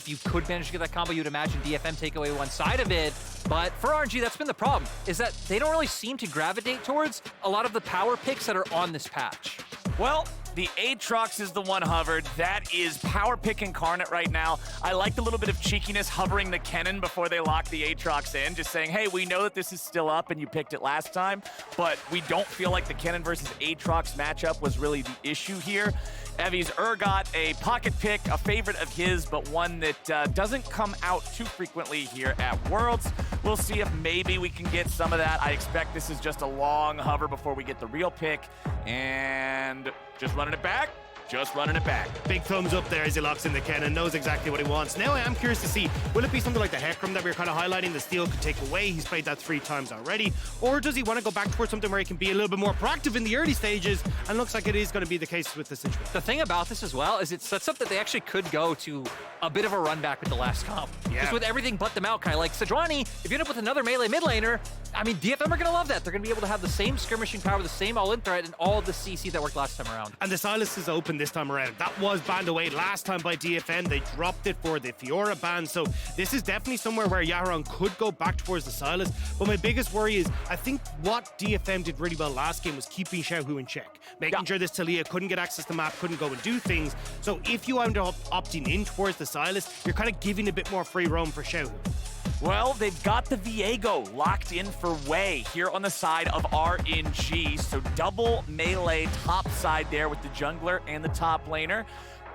if you could manage to get that combo, you'd imagine DFM take away one side of it. But for RNG, that's been the problem, is that they don't really seem to gravitate towards a lot of the power picks that are on this patch. Well, the Aatrox is the one hovered. That is power pick incarnate right now. I liked a little bit of cheekiness hovering the Kennen before they locked the Aatrox in, just saying, hey, we know that this is still up and you picked it last time, but we don't feel like the Kennen versus Aatrox matchup was really the issue here. Evie's got a pocket pick, a favorite of his, but one that doesn't come out too frequently here at Worlds. We'll see if maybe we can get some of that. I expect this is just a long hover before we get the real pick, and just running it back. Just running it back. Big thumbs up there as he locks in the Kennen, knows exactly what he wants. Now I am curious to see, will it be something like the Hecarim that we were kind of highlighting, the steal could take away, he's played that 3 times already, or does he want to go back towards something where he can be a little bit more proactive in the early stages, and looks like it is going to be the case with the situation. The thing about this as well is it sets up that they actually could go to a bit of a run back with the last comp. Yeah. Just with everything but them out, kind of like Sejuani, if you end up with another melee mid laner, I mean, DFM are going to love that. They're going to be able to have the same skirmishing power, the same all-in threat, and all the CC that worked last time around. And the Sylas is open this time around. That was banned away last time by DFM. They dropped it for the Fiora ban, so this is definitely somewhere where Yaharong could go back towards the Sylas. But my biggest worry is, I think what DFM did really well last game was keeping Xiaohu in check, making sure this Talia couldn't get access to the map, couldn't go and do things. So if you end up opting in towards the Sylas, you're kind of giving a bit more free roam for Xiaohu. Well, they've got the Viego locked in for Wei here on the side of RNG. So double melee top side there with the jungler and the top laner.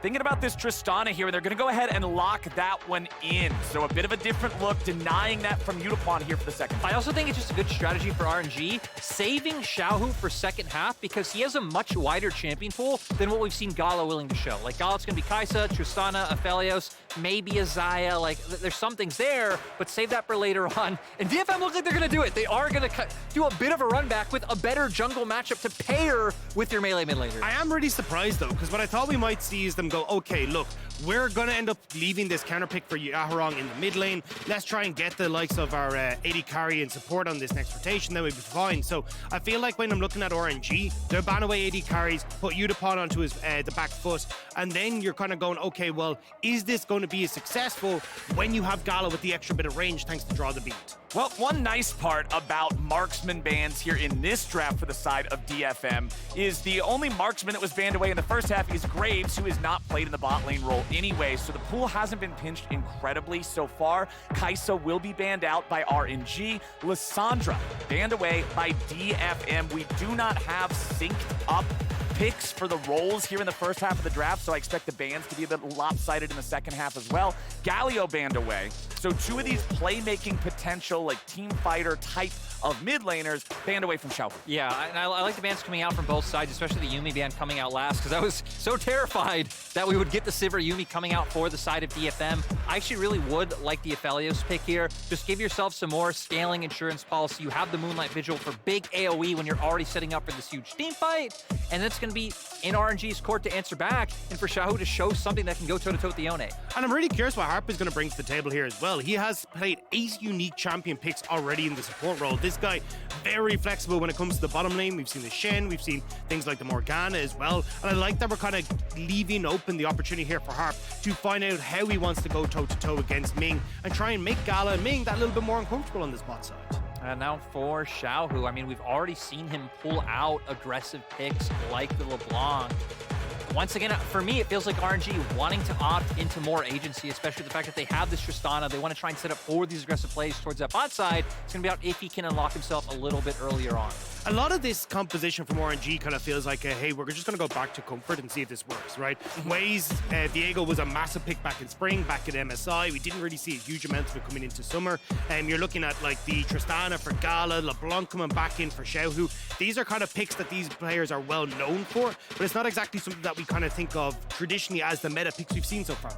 Thinking about this Tristana here, and they're going to go ahead and lock that one in. So a bit of a different look, denying that from Yutapon here for the second. I also think it's just a good strategy for RNG, saving Xiaohu for second half, because he has a much wider champion pool than what we've seen Gala willing to show. Like, Gala's going to be Kai'Sa, Tristana, Aphelios, maybe a Xayah. Like, there's some things there, but save that for later on. And DFM look like they're going to do it. They are going to do a bit of a run back with a better jungle matchup to pair with your melee mid laner. I am really surprised though, because what I thought we might see is them go, okay, look, we're going to end up leaving this counter pick for Yaharong in the mid lane. Let's try and get the likes of our AD carry and support on this next rotation, then we'll be fine. So I feel like when I'm looking at RNG, they're ban away AD carries, put Yutapon onto his the back foot, and then you're kind of going, okay, well, is this going to be as successful when you have Gala with the extra bit of range thanks to Draw the Beat? Well, one nice part about marksman bans here in this draft for the side of DFM is the only marksman that was banned away in the first half is Graves, who has not played in the bot lane role anyway, so the pool hasn't been pinched incredibly so far. Kai'Sa will be banned out by RNG. Lissandra banned away by DFM. We do not have synced up picks for the roles here in the first half of the draft, so I expect the bans to be a bit lopsided in the second half as well. Galio banned away. So 2 of these playmaking potential, like team fighter type of mid laners banned away from Xiaohu. Yeah, and I like the bans coming out from both sides, especially the Yuumi ban coming out last, because I was so terrified that we would get the Sivir Yuumi coming out for the side of DFM. I actually really would like the Aphelios pick here. Just give yourself some more scaling insurance policy. You have the Moonlight Vigil for big AoE when you're already setting up for this huge team fight, and it's going to be in RNG's court to answer back, and for Xiaohu to show something that can go toe-to-toe with the Yone. And I'm really curious what Harp is going to bring to the table here as well. He has played 8 unique champion picks already in the support role. This guy, very flexible when it comes to the bottom lane. We've seen the Shen, we've seen things like the Morgana as well. And I like that we're kind of leaving open the opportunity here for Harp to find out how he wants to go toe-to-toe against Ming and try and make Gala and Ming that little bit more uncomfortable on this bot side. And now for Xiaohu, I mean, we've already seen him pull out aggressive picks like the LeBlanc. Once again, for me, it feels like RNG wanting to opt into more agency, especially the fact that they have this Tristana. They want to try and set up for these aggressive plays towards that bot side. It's going to be out if he can unlock himself a little bit earlier on. A lot of this composition from RNG kind of feels like, hey, we're just going to go back to comfort and see if this works, right? Wei's Viego was a massive pick back in spring, back at MSI. We didn't really see a huge amount of it coming into summer. And you're looking at like the Tristana for Gala, LeBlanc coming back in for Xiaohu. These are kind of picks that these players are well known for, but it's not exactly something that we kind of think of traditionally as the meta picks we've seen so far.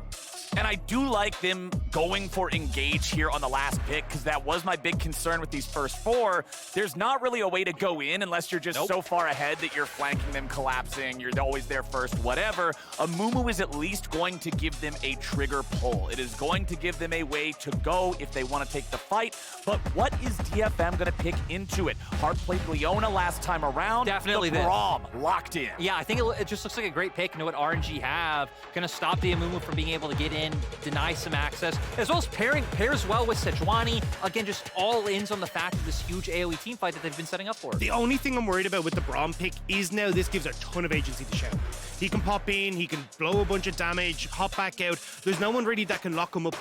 And I do like them going for engage here on the last pick, because that was my big concern with these first 4. There's not really a way to go in unless you're just so far ahead that you're flanking them, collapsing, you're always there first, whatever. Amumu is at least going to give them a trigger pull. It is going to give them a way to go if they want to take the fight. But what is DFM going to pick into it? Harp played Leona last time around. Definitely the Braum locked in. Yeah, I think it just looks like a great pick into what RNG have. Going to stop the Amumu from being able to get in. in, deny some access, as well as pairs well with Sejuani. Again, just all ins on the fact of this huge AoE team fight that they've been setting up for. The only thing I'm worried about with the Braum pick is now this gives a ton of agency to Xiaohu. He can pop in, he can blow a bunch of damage, hop back out. There's no one really that can lock him up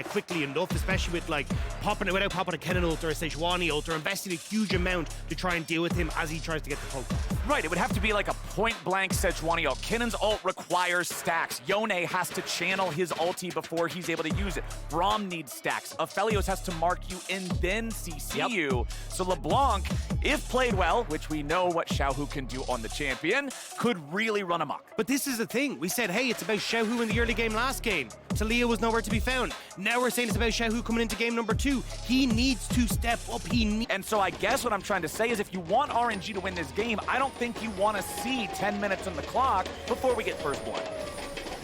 quickly enough, especially with like without popping a Kennen ult or a Sejuani ult or investing a huge amount to try and deal with him as he tries to get the poke off. Right, it would have to be like a point-blank Sejuani ult. Kennen's ult requires stacks. Yone has to channel his ulti before he's able to use it. Braum needs stacks. Aphelios has to mark you and then CC you. So LeBlanc, if played well, which we know what Xiaohu can do on the champion, could really run amok. But this is the thing. We said, hey, it's about Xiaohu in the early game last game. Talia was nowhere to be found. Now we're saying it's about Xiaohu coming into game number 2. He needs to step up. And so I guess what I'm trying to say is if you want RNG to win this game, I don't think you want to see 10 minutes on the clock before we get first blood.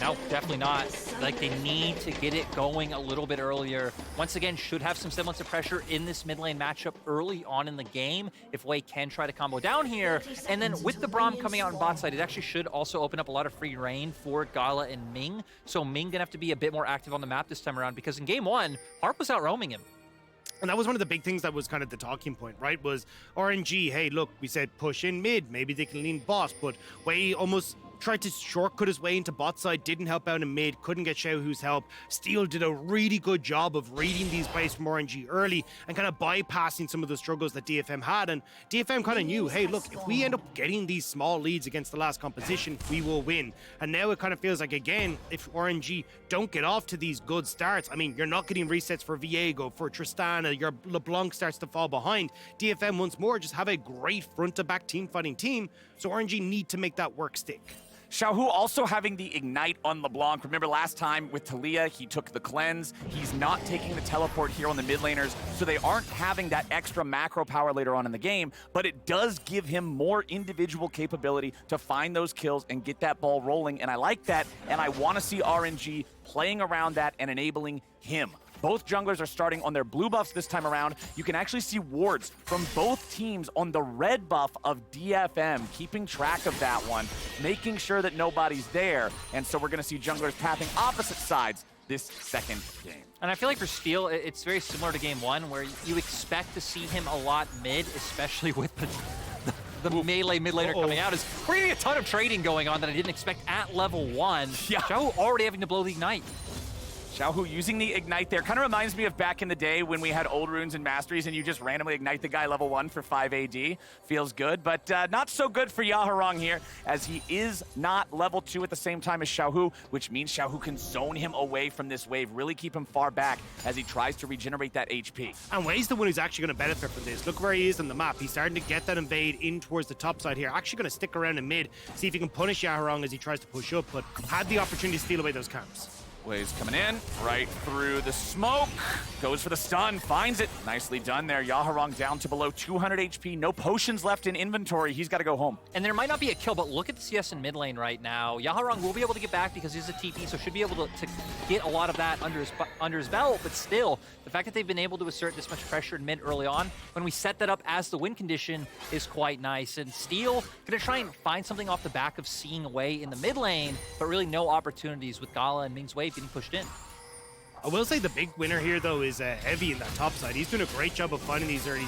No, definitely not. Like, they need to get it going a little bit earlier. Once again, should have some semblance of pressure in this mid lane matchup early on in the game if Wei can try to combo down here. And then with the Braum coming out on bot side, it actually should also open up a lot of free reign for Gala and Ming. So Ming gonna have to be a bit more active on the map this time around because in game 1, Harp was out roaming him. And that was one of the big things that was kind of the talking point, right? Was RNG, hey, look, we said push in mid, maybe they can lean bot, but Wei almost tried to shortcut his way into bot side, didn't help out in mid, couldn't get Xiaohu's help. Steel did a really good job of reading these plays from RNG early and kind of bypassing some of the struggles that DFM had. And DFM kind of knew, hey, look, if we end up getting these small leads against the last composition, we will win. And now it kind of feels like, again, if RNG don't get off to these good starts, I mean, you're not getting resets for Viego, for Tristana, your LeBlanc starts to fall behind. DFM once more just have a great front-to-back team-fighting team, so RNG need to make that work stick. Xiaohu also having the Ignite on LeBlanc. Remember last time with Talia, he took the cleanse. He's not taking the teleport here on the mid laners, so they aren't having that extra macro power later on in the game, but it does give him more individual capability to find those kills and get that ball rolling, and I like that, and I want to see RNG playing around that and enabling him. Both junglers are starting on their blue buffs this time around. You can actually see wards from both teams on the red buff of DFM, keeping track of that one, making sure that nobody's there. And so we're going to see junglers pathing opposite sides this second game. And I feel like for Steel, it's very similar to game 1, where you expect to see him a lot mid, especially with the melee mid laner coming out. We're getting a ton of trading going on that I didn't expect at level 1. Yeah. Xiaohu already having to blow the Ignite. Xiaohu using the Ignite there kind of reminds me of back in the day when we had old runes and masteries and you just randomly ignite the guy level 1 for 5 AD. Feels good, but not so good for Yaharong here, as he is not level 2 at the same time as Xiaohu, which means Xiaohu can zone him away from this wave, really keep him far back as he tries to regenerate that HP. And Wei's the one who's actually going to benefit from this. Look where he is on the map. He's starting to get that invade in towards the top side here. Actually going to stick around in mid, see if he can punish Yaharong as he tries to push up, but had the opportunity to steal away those camps. Waves coming in, right through the smoke, goes for the stun, finds it. Nicely done there. Yaharong down to below 200 HP, no potions left in inventory. He's got to go home. And there might not be a kill, but look at the CS in mid lane right now. Yaharong will be able to get back because he's a TP, so should be able to get a lot of that under his belt, but still, the fact that they've been able to assert this much pressure in mid early on, when we set that up as the win condition, is quite nice. And Steel gonna try and find something off the back of seeing away in the mid lane, but really no opportunities with Gala and Ming's wave getting pushed in. I will say the big winner here, though, is Heavy in that top side. He's doing a great job of finding these early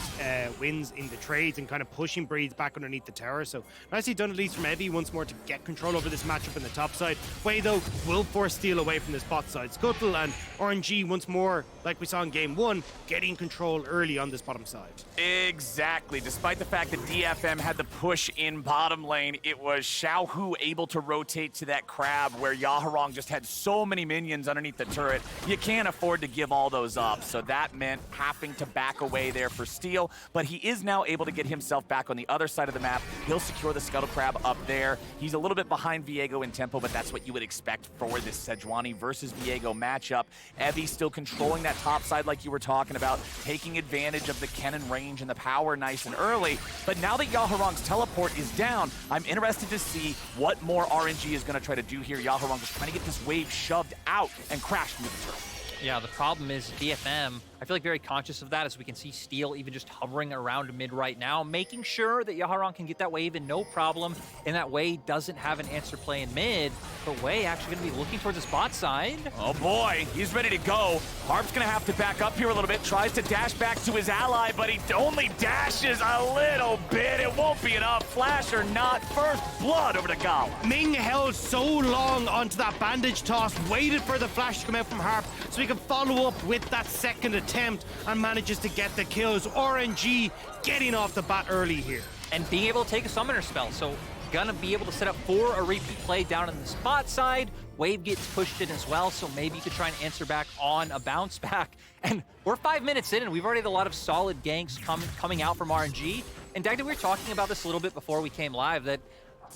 wins in the trades and kind of pushing Breeze back underneath the tower. So nicely done, at least from Heavy, once more to get control over this matchup in the top side. Wei, though, will force Steel away from this bot side scuttle, and RNG once more, like we saw in game 1, getting control early on this bottom side. Exactly. Despite the fact that DFM had the push in bottom lane, it was Xiaohu able to rotate to that crab where Yaharong just had so many minions underneath the turret. You can't afford to give all those up, so that meant having to back away there for Steel, but he is now able to get himself back on the other side of the map. He'll secure the Scuttle Crab up there. He's a little bit behind Viego in tempo, but that's what you would expect for this Sejuani versus Viego matchup. Evie still controlling that top side like you were talking about, taking advantage of the Kennen range and the power nice and early, but now that Yaharong's teleport is down, I'm interested to see what more RNG is going to try to do here. Yaharong just trying to get this wave shoved out and crashed into the turret. Yeah, the problem is DFM, I feel like very conscious of that, as we can see Steel even just hovering around mid right now, making sure that Yaharong can get that wave in no problem, and that Wei doesn't have an answer play in mid, but Wei actually going to be looking towards the spot side. Oh boy, he's ready to go. Harp's going to have to back up here a little bit, tries to dash back to his ally, but he only dashes a little bit. It won't be enough. Flash or not, first blood over to Gala. Ming held so long onto that bandage toss, waited for the flash to come out from Harp so he can follow up with that second attempt and manages to get the kills. RNG getting off the bat early here. And being able to take a summoner spell, so gonna be able to set up for a repeat play down in the spot side. Wave gets pushed in as well, so maybe you could try and answer back on a bounce back. And we're 5 minutes in, and we've already had a lot of solid ganks coming out from RNG. And Dagda, we were talking about this a little bit before we came live, that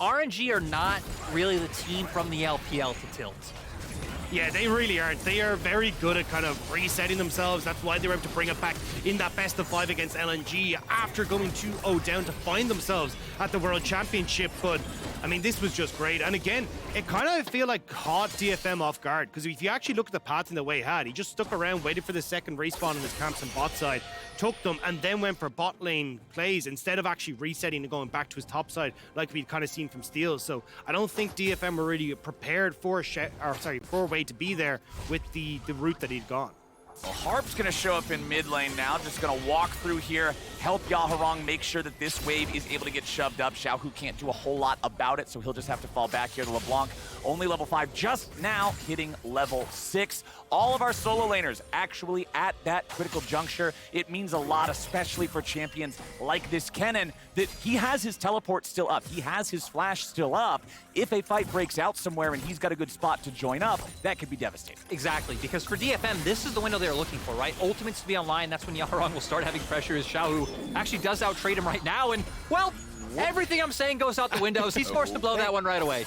RNG are not really the team from the LPL to tilt. Yeah, they really aren't. They are very good at kind of resetting themselves. That's why they were able to bring it back in that best of 5 against LNG after going 2-0 down to find themselves at the World Championship. But, I mean, this was just great. And again, it kind of, I feel like, caught DFM off guard. Because if you actually look at the pattern the way he had, he just stuck around, waited for the second respawn on his camps and bot side, took them, and then went for bot lane plays instead of actually resetting and going back to his top side like we'd kind of seen from Steel. So I don't think DFM were really prepared for Wei to be there with the route that he'd gone. Well, Harp's going to show up in mid lane now, just going to walk through here, help Yaharong make sure that this wave is able to get shoved up. Xiaohu can't do a whole lot about it, so he'll just have to fall back here to LeBlanc. Only level 5, just now hitting level 6. All of our solo laners actually at that critical juncture. It means a lot, especially for champions like this Kennen, that he has his teleport still up. He has his flash still up. If a fight breaks out somewhere and he's got a good spot to join up, that could be devastating. Exactly, because for DFM, this is the window they're looking for, right? Ultimates to be online, that's when Yaharong will start having pressure, as Xiaohu actually does out-trade him right now, and, well, everything I'm saying goes out the windows. He's forced to blow that one right away.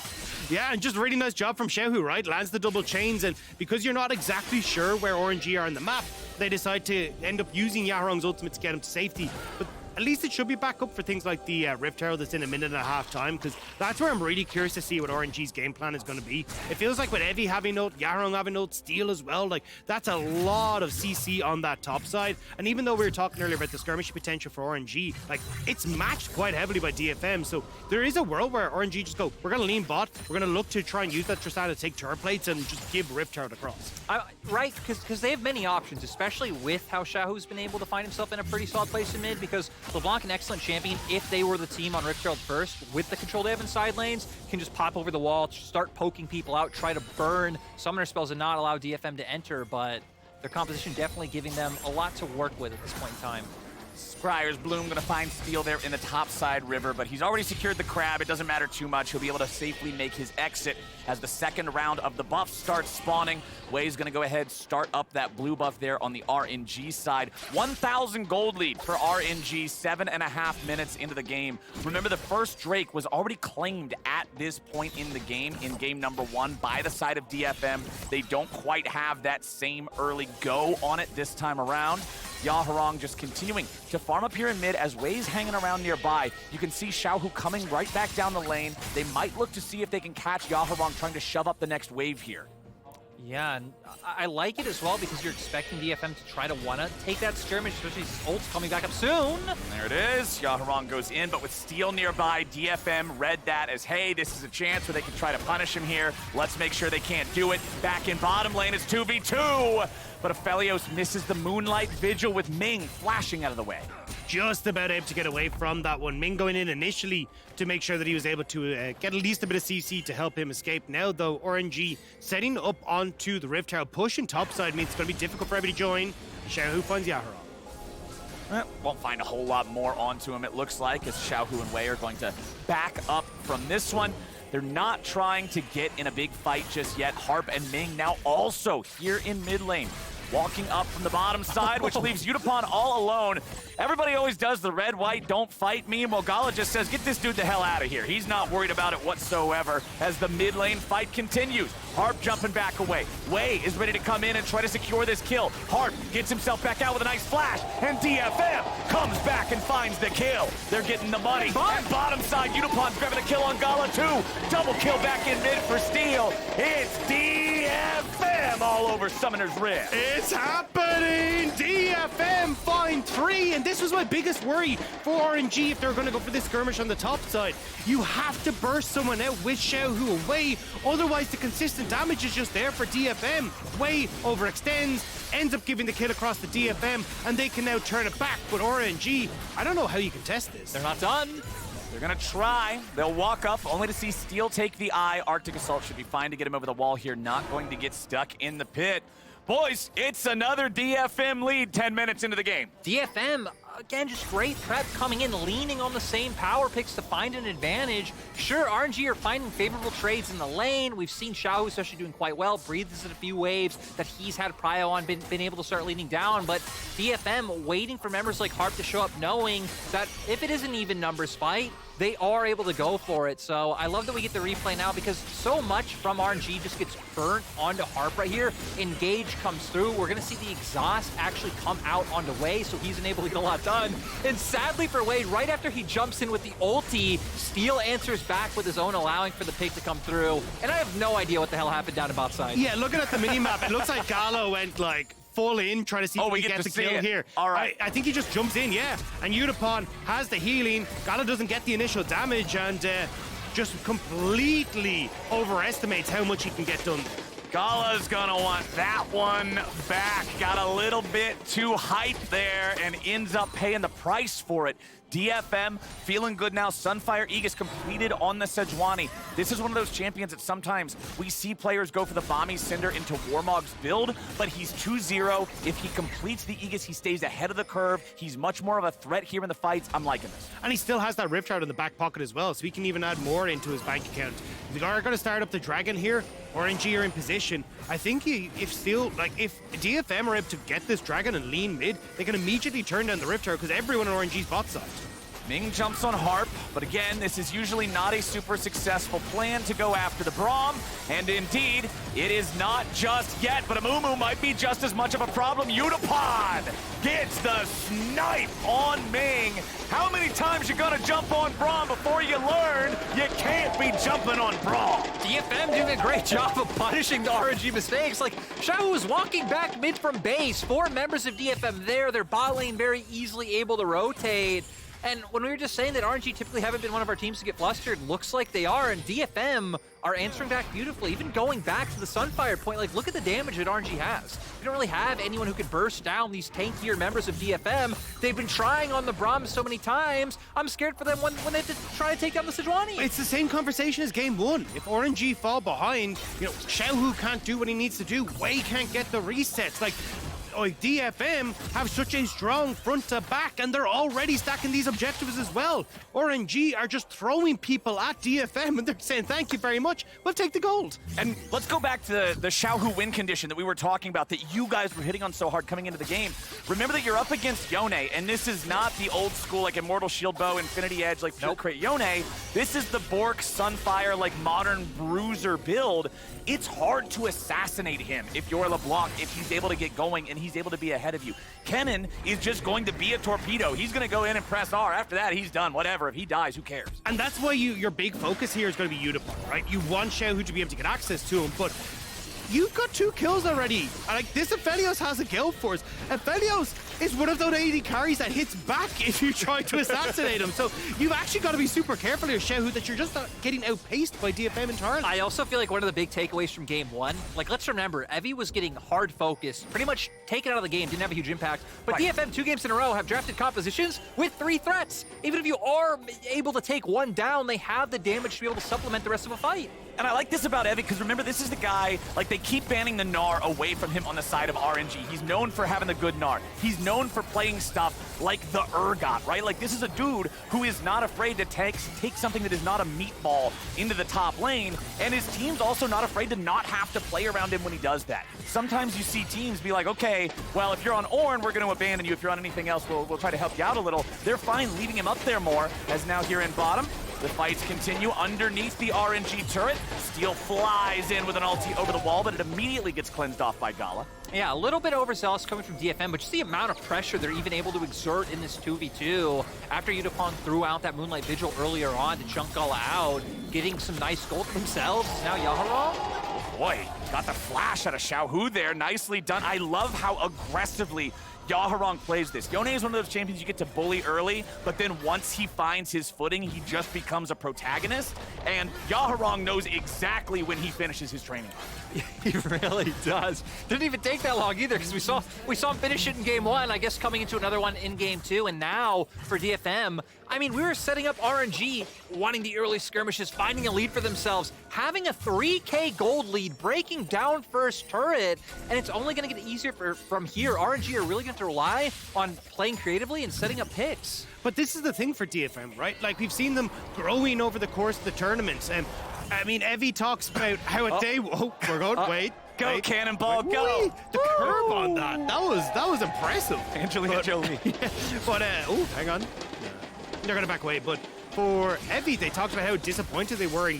Yeah, and just a really nice job from Xiaohu, right? Lands the double chains, and because you're not exactly sure where RNG are on the map, they decide to end up using Yaharong's ultimate to get him to safety. But at least it should be back up for things like the Rift Herald that's in a minute and a half time, because that's where I'm really curious to see what RNG's game plan is going to be. It feels like with Evi having ult, Yaharong having ult, Steel as well, like that's a lot of CC on that top side. And even though we were talking earlier about the skirmish potential for RNG, like it's matched quite heavily by DFM, so there is a world where RNG just go, we're going to lean bot, we're going to look to try and use that Tristana to take turret plates and just give Rift Herald across. Right, because they have many options, especially with how Xiaohu's been able to find himself in a pretty solid place in mid, because LeBlanc, an excellent champion, if they were the team on Rift Herald first, with the control they have in side lanes, can just pop over the wall, start poking people out, try to burn summoner spells and not allow DFM to enter, but their composition definitely giving them a lot to work with at this point in time. Scryer's Bloom going to find Steel there in the top side river, but he's already secured the crab. It doesn't matter too much. He'll be able to safely make his exit as the second round of the buff starts spawning. Wei's going to go ahead, start up that blue buff there on the RNG side. 1,000 gold lead for RNG, 7.5 minutes into the game. Remember, the first Drake was already claimed at this point in the game, in game number 1, by the side of DFM. They don't quite have that same early go on it this time around. Yaharong just continuing to farm up here in mid as Wei's hanging around nearby. You can see Xiaohu coming right back down the lane. They might look to see if they can catch Yaharong trying to shove up the next wave here. Yeah, and I like it as well because you're expecting DFM to try to wanna take that skirmish, especially his ult's coming back up soon. There it is. Yaharong goes in, but with Steel nearby, DFM read that as, hey, this is a chance where they can try to punish him here. Let's make sure they can't do it. Back in bottom lane, it's 2v2. But Aphelios misses the Moonlight Vigil with Ming flashing out of the way. Just about able to get away from that one. Ming going in initially to make sure that he was able to get at least a bit of CC to help him escape. Now, though, RNG setting up onto the Rift Herald, pushing topside means it's going to be difficult for everybody to join. Xiaohu finds Yaharong. Won't find a whole lot more onto him, it looks like, as Xiaohu and Wei are going to back up from this one. They're not trying to get in a big fight just yet. Harp and Ming now also here in mid lane, walking up from the bottom side, which leaves Yutapon all alone. Everybody always does the red, white, don't fight meme. Well, Gala just says, get this dude the hell out of here. He's not worried about it whatsoever as the mid lane fight continues. Harp jumping back away. Wei is ready to come in and try to secure this kill. Harp gets himself back out with a nice flash, and DFM comes back and finds the kill. They're getting the money. And bottom side, Yutapon's grabbing a kill on Gala too. Double kill back in mid for Steel. It's DFM DFM all over Summoner's Rift. It's happening! DFM find 3, and this was my biggest worry for RNG if they're going to go for this skirmish on the top side. You have to burst someone out with Xiaohu away, otherwise the consistent damage is just there for DFM. Way overextends, ends up giving the kill across the DFM, and they can now turn it back. But RNG, I don't know how you can test this. They're not done. They're gonna try. They'll walk up only to see Steel take the eye. Arctic Assault should be fine to get him over the wall here. Not going to get stuck in the pit. Boys, it's another DFM lead 10 minutes into the game. DFM, again, just great prep coming in, leaning on the same power picks to find an advantage. Sure, RNG are finding favorable trades in the lane. We've seen Xiaohu especially doing quite well, breathes in a few waves that he's had prio on, been able to start leaning down, but DFM waiting for members like Harp to show up, knowing that if it is an even numbers fight, they are able to go for it. So I love that we get the replay now because so much from RNG just gets burnt onto Harp right here. Engage comes through. We're going to see the exhaust actually come out onto Wade, so he's unable to get a lot done. And sadly for Wade, right after he jumps in with the ulti, Steel answers back with his own, allowing for the pick to come through. And I have no idea what the hell happened down at bot side. Yeah, looking at the minimap, it looks like Gala went like full in, trying to see if we he get gets to a see kill it. here. All right. I think he just jumps in, yeah. And Yutapon has the healing. Gala doesn't get the initial damage and just completely overestimates how much he can get done. Gala's gonna want that one back. Got a little bit too hyped there and ends up paying the price for it. DFM feeling good now. Sunfire Aegis completed on the Sejuani. This is one of those champions that sometimes we see players go for the Bomby Cinder into Warmog's build, but he's 2-0. If he completes the Aegis, he stays ahead of the curve. He's much more of a threat here in the fights. I'm liking this. And he still has that Rift Shroud in the back pocket as well, so he can even add more into his bank account. If they are going to start up the Dragon here, RNG are in position. I think if DFM are able to get this Dragon and lean mid, they can immediately turn down the Rift Shroud because everyone on RNG's bot side. Ming jumps on Harp, but again, this is usually not a super successful plan to go after the Braum, and indeed, it is not just yet, but Amumu might be just as much of a problem. Yutapon gets the snipe on Ming. How many times you gonna jump on Braum before you learn you can't be jumping on Braum? DFM doing a great job of punishing the RNG mistakes. Like, Xiaohu is walking back mid from base. 4 members of DFM there. Their bot lane very easily able to rotate. And when we were just saying that RNG typically haven't been one of our teams to get flustered, looks like they are, and DFM are answering back beautifully. Even going back to the Sunfire point, like, look at the damage that RNG has. We don't really have anyone who could burst down these tankier members of DFM. They've been trying on the Braum so many times. I'm scared for them when they have to try to take down the Sejuani. It's the same conversation as game 1. If RNG fall behind, Xiaohu can't do what he needs to do. Wei can't get the resets. Like DFM have such a strong front to back, and they're already stacking these objectives as well. RNG are just throwing people at DFM, and they're saying, thank you very much, we'll take the gold. And let's go back to the Xiaohu win condition that we were talking about that you guys were hitting on so hard coming into the game. Remember that you're up against Yone, and this is not the old school, like, Immortal Shield Bow, Infinity Edge, like, Pure Crate Yone. This is the Bork, Sunfire, like, modern bruiser build. It's hard to assassinate him if you're LeBlanc, if he's able to get going and he's able to be ahead of you. Kennen is just going to be a torpedo. He's going to go in and press R. After that, he's done. Whatever. If he dies, who cares? And that's why your big focus here is going to be Yutapon, right? You want Xiaohu to be able to get access to him, but you've got 2 kills already. Like, this Aphelios has a kill force. Aphelios is one of those AD carries that hits back if you try to assassinate him. So you've actually got to be super careful here, Xiaohu, that you're just not getting outpaced by DFM entirely. I also feel like one of the big takeaways from game 1, like, let's remember, Evie was getting hard focused, pretty much taken out of the game, didn't have a huge impact. But right. DFM 2 games in a row have drafted compositions with 3 threats. Even if you are able to take 1 down, they have the damage to be able to supplement the rest of a fight. And I like this about Evie, because remember, this is the guy, like, they keep banning the Gnar away from him on the side of RNG. He's known for having the good Gnar. He's known for playing stuff like the Urgot, right? Like, this is a dude who is not afraid to take something that is not a meatball into the top lane, and his team's also not afraid to not have to play around him when he does that. Sometimes you see teams be like, okay, well, if you're on Ornn, we're going to abandon you. If you're on anything else, we'll try to help you out a little. They're fine leaving him up there more, as now here in bottom, the fights continue underneath the RNG turret. Steel flies in with an ulti over the wall, but it immediately gets cleansed off by Gala. Yeah, a little bit overzealous coming from DFM, but just the amount of pressure they're even able to exert in this 2v2 after Yutapon threw out that Moonlight Vigil earlier on to chunk Gala out, getting some nice gold for themselves. Now Yaharong. Boy, Got the flash out of Xiaohu there. Nicely done. I love how aggressively Yaharong plays this. Yone is one of those champions you get to bully early, but then once he finds his footing, he just becomes a protagonist. And Yaharong knows exactly when he finishes his training. He really does. Didn't even take that long either, because we saw him finish it in game 1, I guess coming into another one in game 2, and now for DFM, I mean, we were setting up RNG, wanting the early skirmishes, finding a lead for themselves, having a 3K gold lead, breaking down first turret, and it's only going to get easier from here. RNG are really going to rely on playing creatively and setting up picks. But this is the thing for DFM, right? Like, we've seen them growing over the course of the tournaments, and I mean, Evie talks about how a day... Oh, we're going... Wait. Go, wait. Cannonball, go! The curve on that was impressive. Angelina Jolie. But, oh, hang on. They're going to back away, but for Evie, they talked about how disappointed they were in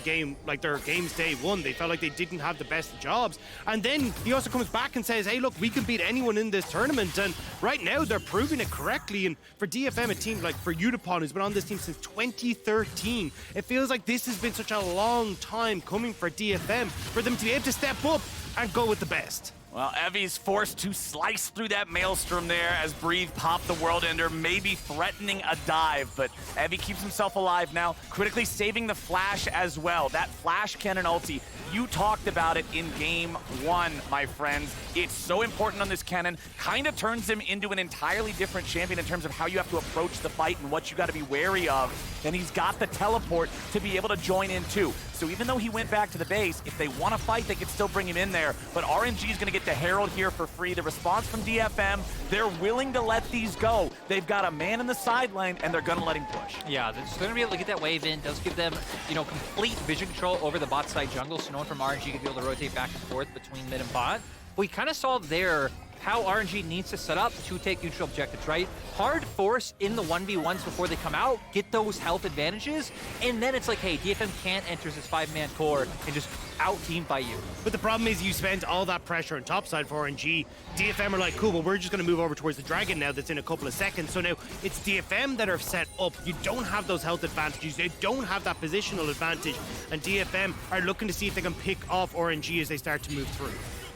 their games day 1. They felt like they didn't have the best jobs. And then he also comes back and says, hey, look, we can beat anyone in this tournament. And right now, they're proving it correctly. And for DFM, a team like for Yutapon, who's been on this team since 2013, it feels like this has been such a long time coming for DFM, for them to be able to step up and go with the best. Well, Evie's forced to slice through that maelstrom there as Breathe popped the World Ender, maybe threatening a dive, but Evie keeps himself alive now, critically saving the flash as well. That flash Kennen ulti, you talked about it in game 1, my friends. It's so important on this Kennen, kind of turns him into an entirely different champion in terms of how you have to approach the fight and what you got to be wary of. And he's got the teleport to be able to join in too. So even though he went back to the base, if they want to fight, they can still bring him in there. But RNG is going to get the Herald here for free. The response from DFM, they're willing to let these go. They've got a man in the side lane, and they're going to let him push. Yeah, they're just going to be able to get that wave in. Does give them, complete vision control over the bot side jungle, so no one from RNG can be able to rotate back and forth between mid and bot. We kind of saw there how RNG needs to set up to take neutral objectives, right? Hard force in the 1v1s before they come out, get those health advantages, and then it's like, hey, DFM can't enter this 5-man core and just out-team by you. But the problem is you spend all that pressure on topside for RNG. DFM are like, cool, well, we're just going to move over towards the dragon now that's in a couple of seconds. So now it's DFM that are set up. You don't have those health advantages. They don't have that positional advantage. And DFM are looking to see if they can pick off RNG as they start to move through.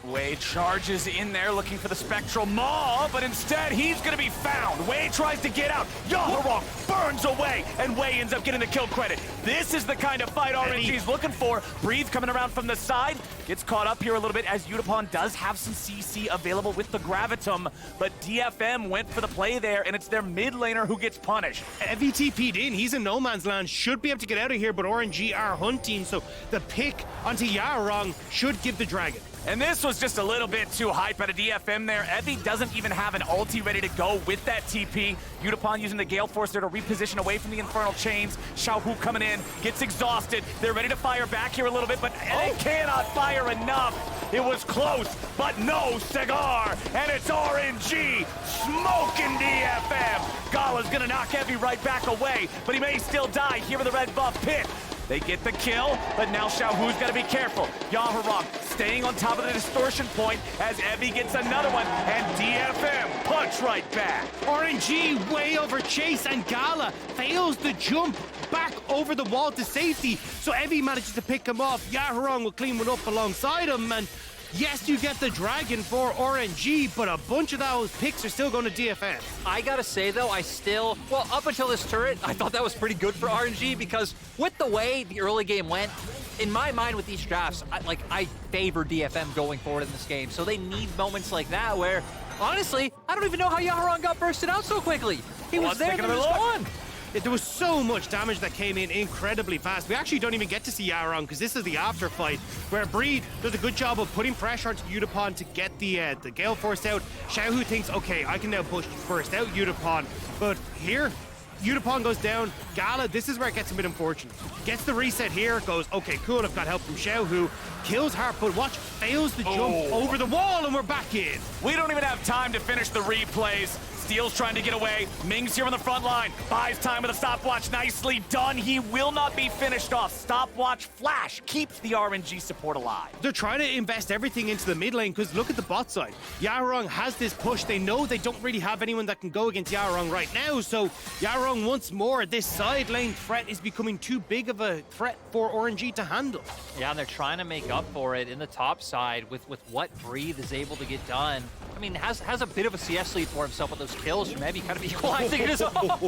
Wei charges in there looking for the Spectral Maw, but instead he's going to be found. Wei tries to get out. Yaharong burns away, and Wei ends up getting the kill credit. This is the kind of fight RNG's looking for. Breathe coming around from the side. Gets caught up here a little bit as Yutapon does have some CC available with the Gravitum, but DFM went for the play there, and it's their mid laner who gets punished. Evie TP'd in. He's in no man's land. Should be able to get out of here, but RNG are hunting, so the pick onto Yaharong should give the dragon. And this was just a little bit too hype out of DFM there. Evie doesn't even have an ulti ready to go with that TP. Yutapon using the Gale Force there to reposition away from the Infernal Chains. Xiaohu coming in, gets exhausted. They're ready to fire back here a little bit, but they cannot fire enough. It was close, but no cigar. And it's RNG smoking DFM. Gala's gonna knock Evie right back away, but he may still die here with the red buff pit. They get the kill, but now Xiaohu's got to be careful. Yaharong staying on top of the distortion point as Evie gets another one, and DFM punch right back. RNG way over Chase, and Gala fails the jump back over the wall to safety. So Evie manages to pick him off. Yaharong will clean one up alongside him, and yes, you get the dragon for RNG, but a bunch of those picks are still going to DFM. I gotta say though, up until this turret, I thought that was pretty good for RNG, because with the way the early game went, in my mind with these drafts, I favor DFM going forward in this game. So they need moments like that where, honestly, I don't even know how Yaharong got bursted out so quickly. He was there, and he was gone. There was so much damage that came in incredibly fast. We actually don't even get to see Yaharong because this is the after fight where Breed does a good job of putting pressure onto Yutapon to get the Gale Force out. Xiaohu thinks, okay, I can now burst out Yutapon. But here, Yutapon goes down. Gala, this is where it gets a bit unfortunate. Gets the reset here, goes, okay, cool, I've got help from Xiaohu. Kills Harp, but watch, fails the jump over the wall, and we're back in. We don't even have time to finish the replays. Steel's trying to get away. Ming's here on the front line. Buys time with a stopwatch. Nicely done. He will not be finished off. Stopwatch flash keeps the RNG support alive. They're trying to invest everything into the mid lane because look at the bot side. Yaharong has this push. They know they don't really have anyone that can go against Yaharong right now, so Yaharong once more, this side lane threat is becoming too big of a threat for RNG to handle. Yeah, and they're trying to make up for it in the top side with what Breathe is able to get done. I mean, has a bit of a CS lead for himself with those kills from maybe kind of equalizing it as well.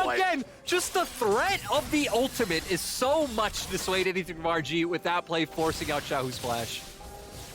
Again, just the threat of the ultimate is so much to dissuade anything from RG with that play forcing out Xiaohu's flash.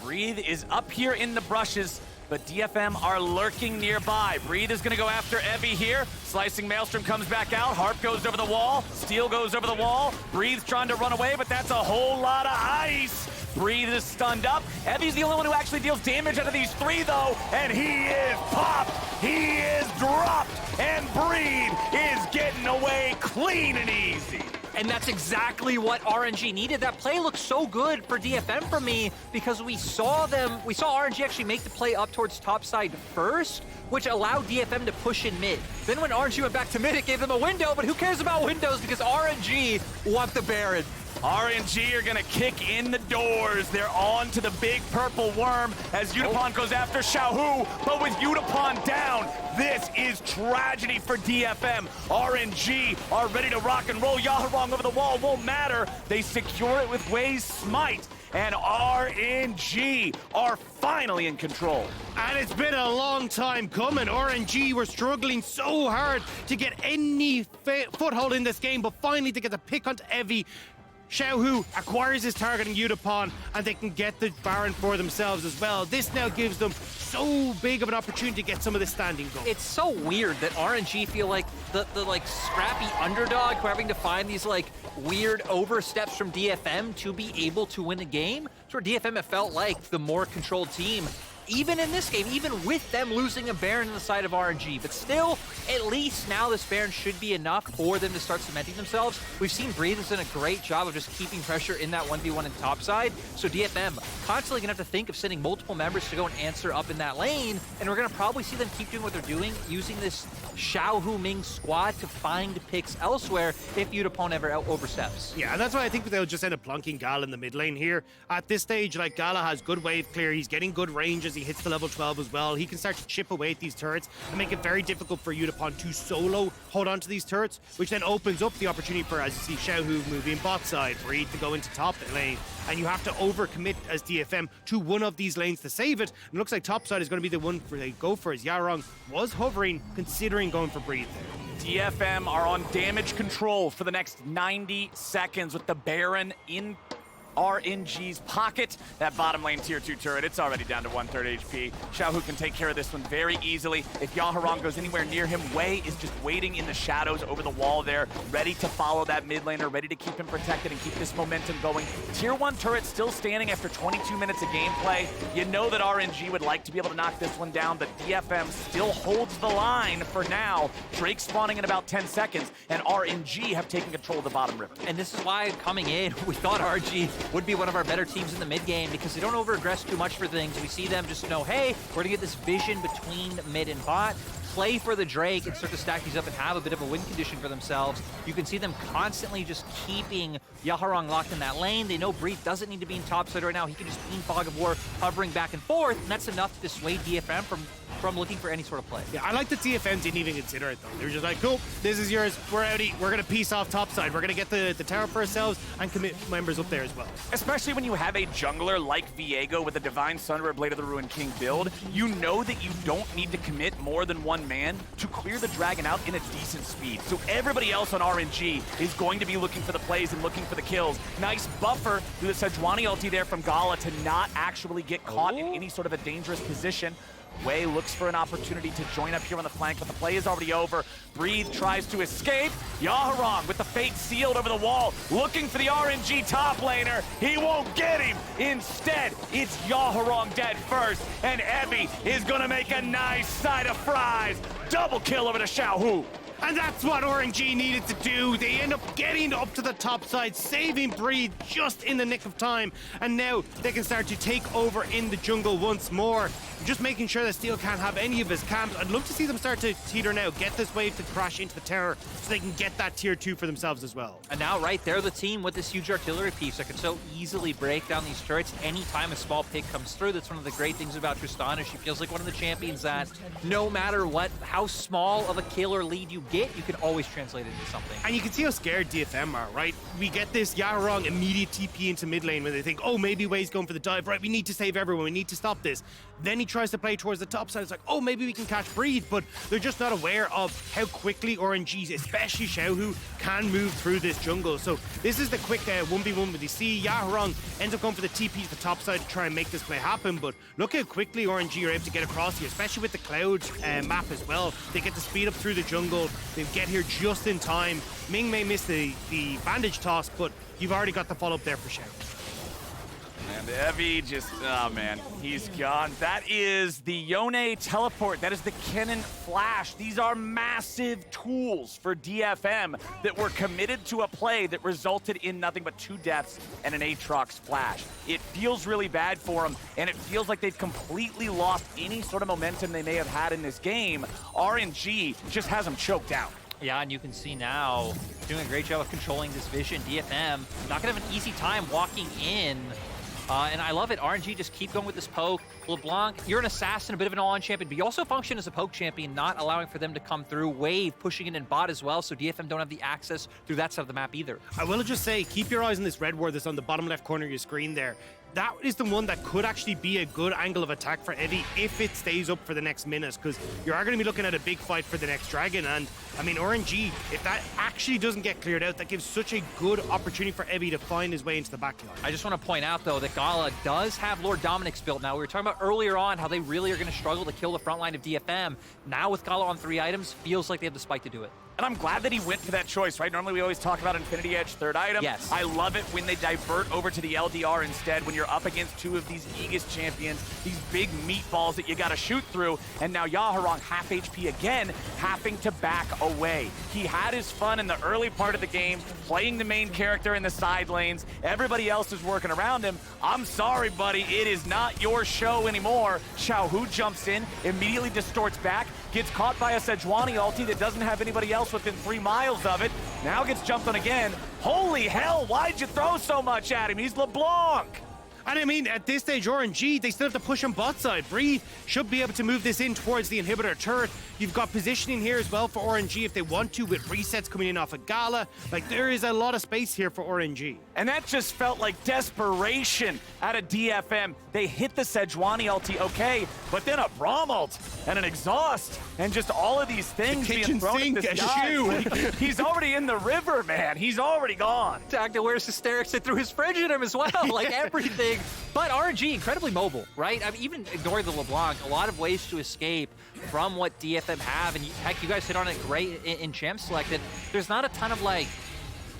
Breathe is up here in the brushes, but DFM are lurking nearby. Breathe is gonna go after Evie here. Slicing Maelstrom comes back out. Harp goes over the wall. Steel goes over the wall. Breathe's trying to run away, but that's a whole lot of ice. Breathe is stunned up. Evie's the only one who actually deals damage out of these three, though, and he is popped. He is dropped, and Breathe is getting away clean and easy. And that's exactly what RNG needed. That play looked so good for DFM for me because we saw RNG actually make the play up towards top side first, which allowed DFM to push in mid. Then when RNG went back to mid, it gave them a window, but who cares about windows because RNG want the Baron. RNG are gonna kick in the doors. They're on to the big purple worm as Yutapon goes after Xiaohu, but with Yutapon down, this is tragedy for DFM. RNG are ready to rock and roll. Yaharong over the wall won't matter. They secure it with Wei's Smite, and RNG are finally in control. And it's been a long time coming. RNG were struggling so hard to get any foothold in this game, but finally to get the pick onto Evie. Xiaohu acquires his target in Yutapon, and they can get the Baron for themselves as well. This now gives them so big of an opportunity to get some of this standing going. It's so weird that RNG feel like the like scrappy underdog who are having to find these like weird oversteps from DFM to be able to win a game. It's where DFM have felt like the more controlled team. Even in this game, even with them losing a Baron on the side of RNG. But still, at least now this Baron should be enough for them to start cementing themselves. We've seen Breathe has done a great job of just keeping pressure in that 1v1 in top side. So DFM constantly gonna have to think of sending multiple members to go and answer up in that lane. And we're gonna probably see them keep doing what they're doing, using this Xiaohu Ming squad to find picks elsewhere if Yutapon ever oversteps. Yeah, and that's why I think they'll just end up plunking Gala in the mid lane here. At this stage, like, Gala has good wave clear, he's getting good range as he hits the level 12 as well. He can start to chip away at these turrets and make it very difficult for Yutapon to solo hold on to these turrets, which then opens up the opportunity for, as you see, Xiaohu moving bot side, Breathe to go into top lane, and you have to overcommit as DFM to one of these lanes to save it. And it looks like top side is going to be the one they go for, as Yaharong was hovering, considering going for Breathe there. DFM are on damage control for the next 90 seconds with the Baron in RNG's pocket. That bottom lane tier 2 turret, it's already down to 1/3 HP. Xiaohu can take care of this one very easily. If Yaharong goes anywhere near him, Wei is just waiting in the shadows over the wall there, ready to follow that mid laner, ready to keep him protected and keep this momentum going. Tier 1 turret still standing after 22 minutes of gameplay. You know that RNG would like to be able to knock this one down, but DFM still holds the line for now. Drake spawning in about 10 seconds, and RNG have taken control of the bottom river. And this is why coming in, we thought RG would be one of our better teams in the mid game because they don't over-aggress too much for things. We see them just know, hey, we're gonna get this vision between mid and bot, play for the Drake and start to stack these up and have a bit of a win condition for themselves. You can see them constantly just keeping Yaharong locked in that lane. They know Breathe doesn't need to be in top side right now. He can just be in Fog of War, hovering back and forth, and that's enough to dissuade DFM from looking for any sort of play. Yeah, I like that DFM didn't even consider it, though. They were just like, cool, this is yours, we're outie, we're going to piece off top side. We're going to get the tower for ourselves and commit members up there as well. Especially when you have a jungler like Viego with a Divine Sunderer Blade of the Ruined King build, you know that you don't need to commit more than one man to clear the dragon out in a decent speed. So everybody else on RNG is going to be looking for the plays and looking for the kills. Nice buffer through the Sejuani ulti there from Gala to not actually get caught in any sort of a dangerous position. Wei looks for an opportunity to join up here on the flank, but the play is already over. Breathe tries to escape. Yaharong with the fate sealed over the wall, looking for the RNG top laner. He won't get him. Instead, it's Yaharong dead first, and Evie is gonna make a nice side of fries. Double kill over to Xiaohu. And that's what RNG needed to do. They end up getting up to the top side, saving Breathe just in the nick of time. And now they can start to take over in the jungle once more. just making sure that Steel can't have any of his camps. I'd love to see them start to teeter now, get this wave to crash into the tower so they can get that tier 2 for themselves as well. And now, right, they're the team with this huge artillery piece that can so easily break down these turrets anytime a small pick comes through. That's one of the great things about Tristana. She feels like one of the champions that no matter what, how small of a kill or lead you get, you can always translate it into something. And you can see how scared DFM are, right? We get this Yaharong immediate TP into mid lane when they think, oh, maybe Wei's going for the dive, right? We need to save everyone, we need to stop this. Then he tries to play towards the top side. It's like, oh, maybe we can catch Breathe, but they're just not aware of how quickly RNG, especially Xiaohu, can move through this jungle. So this is the quick 1v1 with you see. Yaharong ends up going for the TP to the top side to try and make this play happen, but look how quickly RNG are able to get across here, especially with the Cloud map as well. They get to speed up through the jungle. They get here just in time. Ming may miss the bandage toss, but you've already got the follow-up there for Xiaohu. And Evie just, oh man, he's gone. That is the Yone teleport. That is the Kennen flash. These are massive tools for DFM that were committed to a play that resulted in nothing but 2 deaths and an Aatrox flash. It feels really bad for them, and it feels like they've completely lost any sort of momentum they may have had in this game. RNG just has them choked out. Yeah, and you can see now, doing a great job of controlling this vision. DFM not gonna have an easy time walking in. And I love it. RNG just keep going with this poke. LeBlanc, you're an assassin, a bit of an all-in champion, but you also function as a poke champion, not allowing for them to come through. Wave pushing in bot as well, so DFM don't have the access through that side of the map either. I will just say, keep your eyes on this red ward that's on the bottom left corner of your screen there. That is the one that could actually be a good angle of attack for Eddie if it stays up for the next minute, because you are going to be looking at a big fight for the next dragon. And I mean, RNG, if that actually doesn't get cleared out, that gives such a good opportunity for Eddie to find his way into the backline. I just want to point out, though, that Gala does have Lord Dominic's build now. We were talking about earlier on how they really are going to struggle to kill the front line of DFM. Now with Gala on 3 items, feels like they have the spike to do it. And I'm glad that he went for that choice, right? Normally we always talk about Infinity Edge, 3rd item. Yes. I love it when they divert over to the LDR instead, when you're up against 2 of these Aegis champions, these big meatballs that you gotta shoot through. And now Yaharong, half HP again, having to back away. He had his fun in the early part of the game, playing the main character in the side lanes. Everybody else is working around him. I'm sorry, buddy, it is not your show anymore. Xiaohu jumps in, immediately distorts back, gets caught by a Sejuani ulti that doesn't have anybody else within 3 miles of it. Now gets jumped on again. Holy hell, why'd you throw so much at him? He's LeBlanc. And I mean, at this stage, RNG, they still have to push on bot side. Breathe should be able to move this in towards the inhibitor turret. You've got positioning here as well for RNG if they want to, with resets coming in off of Gala. Like, there is a lot of space here for RNG. And that just felt like desperation out of DFM. They hit the Sejuani ulti, okay, but then a Braum ult and an exhaust and just all of these things being thrown at this guy. Like, he's already in the river, man. He's already gone. Dagda wears hysterics and threw his fridge at him as well, like everything. But RNG, incredibly mobile, right? I mean, even ignoring the LeBlanc, a lot of ways to escape from what DFM have. And heck, you guys hit on it great in Champ Selected. There's not a ton of like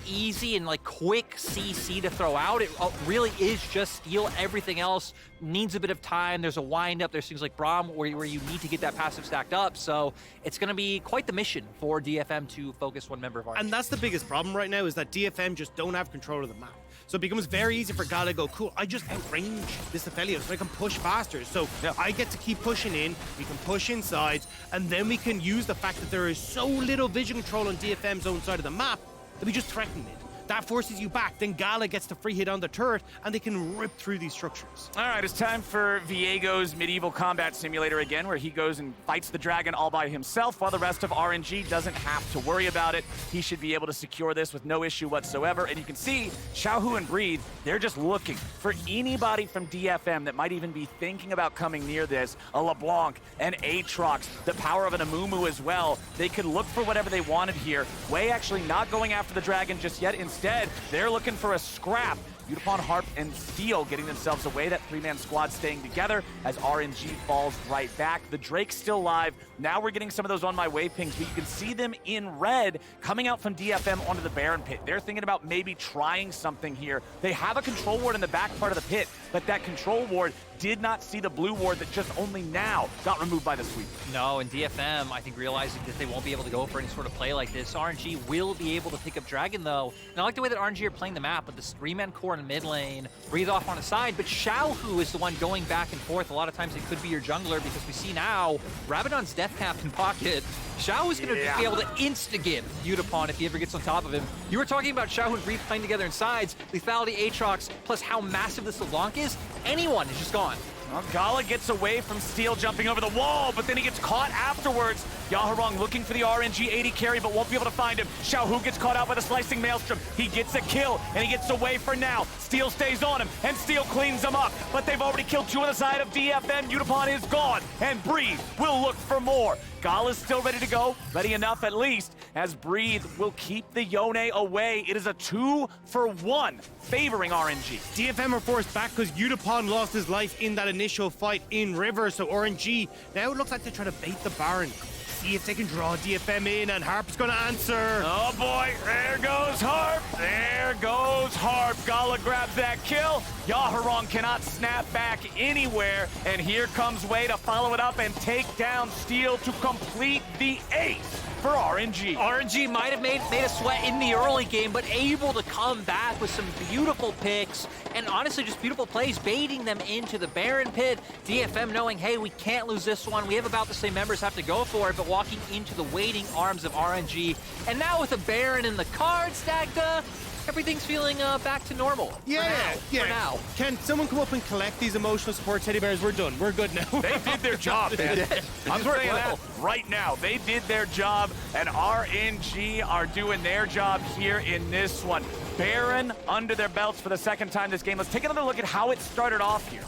easy and like quick CC to throw out. It really is just steal. Everything else needs a bit of time. There's a wind up. There's things like Braum where you need to get that passive stacked up. So it's going to be quite the mission for DFM to focus one member of RNG. And that's the biggest problem right now, is that DFM just don't have control of the map. So it becomes very easy for Gala to go, cool, I just outrange this Aphelios, so I can push faster. So I get to keep pushing in, we can push inside, and then we can use the fact that there is so little vision control on DFM's own side of the map that we just threaten it. That forces you back, then Gala gets the free hit on the turret, and they can rip through these structures. All right, it's time for Viego's medieval combat simulator again, where he goes and fights the dragon all by himself, while the rest of RNG doesn't have to worry about it. He should be able to secure this with no issue whatsoever. And you can see Xiaohu and Breathe, they're just looking for anybody from DFM that might even be thinking about coming near this. A LeBlanc, an Aatrox, the power of an Amumu as well. They could look for whatever they wanted here. Wei actually not going after the dragon just yet. Instead, they're looking for a scrap. Yutapon, Harp, and Steel getting themselves away. That 3-man squad staying together as RNG falls right back. The Drake's still live. Now we're getting some of those on my way pings, but you can see them in red coming out from DFM onto the Baron pit. They're thinking about maybe trying something here. They have a control ward in the back part of the pit. but that control ward did not see the blue ward that just only now got removed by the sweep. No, and DFM, I think, realizing that they won't be able to go for any sort of play like this. RNG will be able to pick up Dragon, though. And I like the way that RNG are playing the map with this 3-man core in the mid lane, breathe off on a side, but Xiaohu is the one going back and forth. A lot of times it could be your jungler, because we see now Rabadon's death cap in pocket. Xiaohu is going to be able to insta-give Yutapon if he ever gets on top of him. You were talking about Xiaohu and Brief playing together in sides, lethality, Aatrox, plus how massive this LeBlanc is. Anyone is just gone. Well, Gala gets away from Steel jumping over the wall, but then he gets caught afterwards. Yaharong looking for the RNG 80 carry, but won't be able to find him. Xiaohu gets caught out by the slicing maelstrom. He gets a kill, and he gets away for now. Steel stays on him, and Steel cleans him up. But they've already killed 2 on the side of DFM. Yutapon is gone, and Breathe will look for more. Gala's still ready to go, ready enough at least, as Breathe will keep the Yone away. It is a 2-for-1 favoring RNG. DFM are forced back because Yutapon lost his life in that initial fight in River, so RNG, now it looks like they're trying to bait the Baron. See if they can draw DFM in, and Harp's gonna answer. Oh boy, there goes Harp. There goes Harp. Gala grabs that kill. Yaharong cannot snap back anywhere, and here comes Way to follow it up and take down Steel to complete the ace for RNG. RNG might have made a sweat in the early game, but able to come back with some beautiful picks, and honestly just beautiful plays, baiting them into the Baron pit. DFM knowing, hey, we can't lose this one. We have about the same members have to go for it, but walking into the waiting arms of RNG. And now with a Baron in the cards, Dagda, everything's feeling back to normal. For now. Can someone come up and collect these emotional support teddy bears? We're done. We're good now. They did their job, man. I'm saying that right now. They did their job, and RNG are doing their job here in this one. Baron under their belts for the second time this game. Let's take another look at how it started off here.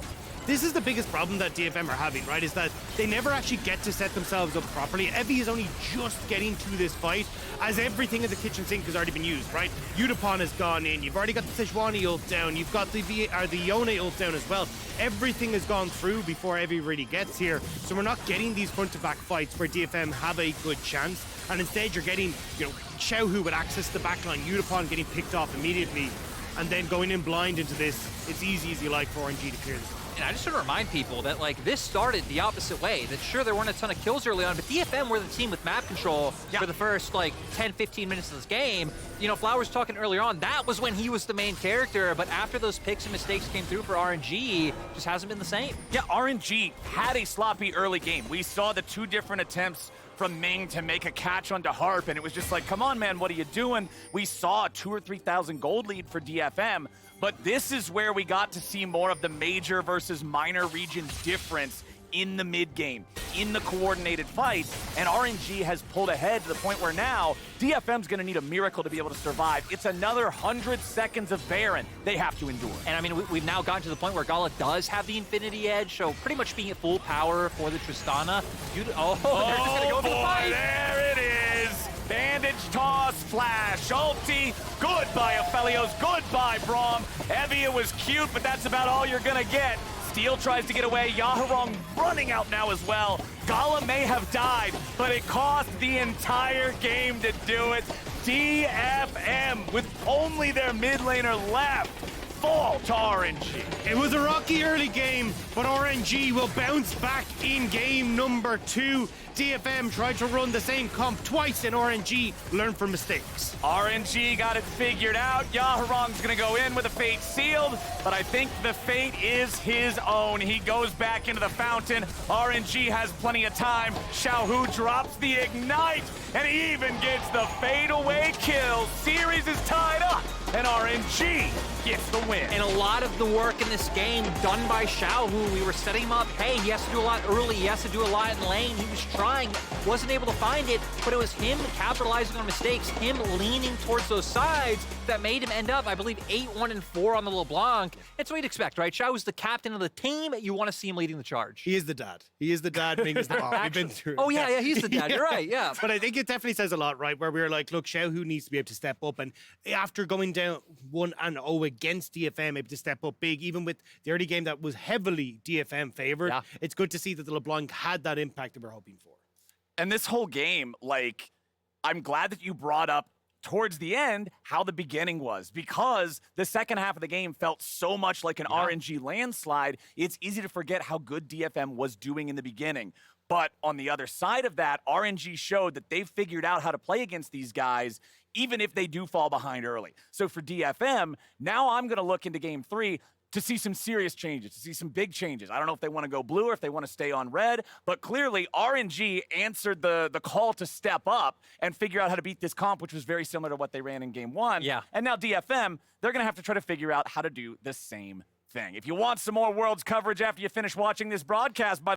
This is the biggest problem that DFM are having, right? Is that they never actually get to set themselves up properly. Evie is only just getting to this fight as everything in the kitchen sink has already been used, right? Yutapon has gone in. You've already got the Sejuani ult down. You've got the Yone ult down as well. Everything has gone through before Evie really gets here. So we're not getting these front-to-back fights where DFM have a good chance. And instead you're getting, Xiaohu with access to the backline, Yutapon getting picked off immediately, and then going in blind into this. It's easy like for RNG to clear this. And I just want to remind people that, this started the opposite way. That sure, there weren't a ton of kills early on, but DFM were the team with map control for the first, 10, 15 minutes of this game. Flowers talking earlier on, that was when he was the main character, but after those picks and mistakes came through for RNG, just hasn't been the same. Yeah, RNG had a sloppy early game. We saw the 2 different attempts from Ming to make a catch onto Harp, and it was just like, come on, man, what are you doing? We saw a 2,000 or 3,000 gold lead for DFM, but this is where we got to see more of the major versus minor region difference in the mid game, in the coordinated fights, and RNG has pulled ahead to the point where now DFM's going to need a miracle to be able to survive. It's another 100 seconds of Baron they have to endure. And I mean, we've now gotten to the point where Gala does have the Infinity Edge, so pretty much being at full power for the Tristana. They're just going to go for the fight. There it is. Bandage toss, flash, ulti, goodbye Aphelios, goodbye Braum. Evie, it was cute, but that's about all you're gonna get. Steel tries to get away, Yaharong running out now as well. Gala may have died, but it cost the entire game to do it. DFM, with only their mid laner left, fall to RNG. It was a rocky early game, but RNG will bounce back in game number 2. DFM tried to run the same comp twice, and RNG learned from mistakes. RNG got it figured out. Yaharong's gonna go in with a fate sealed, but I think the fate is his own. He goes back into the fountain. RNG has plenty of time. Xiaohu drops the ignite, and he even gets the fade away kill. Series is tied up, and RNG gets the win. And a lot of the work in this game done by Xiaohu. We were setting him up. Hey, he has to do a lot early. He has to do a lot in lane. He was trying, wasn't able to find it, but it was him capitalizing on mistakes, him leaning towards those sides that made him end up, I believe, 8-1-4 on the LeBlanc. It's what you'd expect, right? Xiaohu's the captain of the team. You want to see him leading the charge. He is the dad. He is the dad. Ming is the mom. We've been through it. Oh, yeah, he's the dad. You're right, yeah. But I think it definitely says a lot, right? Where we were like, look, Xiaohu needs to be able to step up. And after going down 1-0 against DFM, able to step up big, even with the early game that was heavily DFM favored, it's good to see that the LeBlanc had that impact that we're hoping for. And this whole game, I'm glad that you brought up towards the end how the beginning was, because the second half of the game felt so much like an RNG landslide. It's easy to forget how good DFM was doing in the beginning. But on the other side of that, RNG showed that they've figured out how to play against these guys, even if they do fall behind early. So for DFM, now I'm going to look into game 3 to see some serious changes, to see some big changes. I don't know if they want to go blue or if they want to stay on red, but clearly RNG answered the call to step up and figure out how to beat this comp, which was very similar to what they ran in game 1. Yeah. And now DFM, they're going to have to try to figure out how to do the same thing. If you want some more Worlds coverage after you finish watching this broadcast, by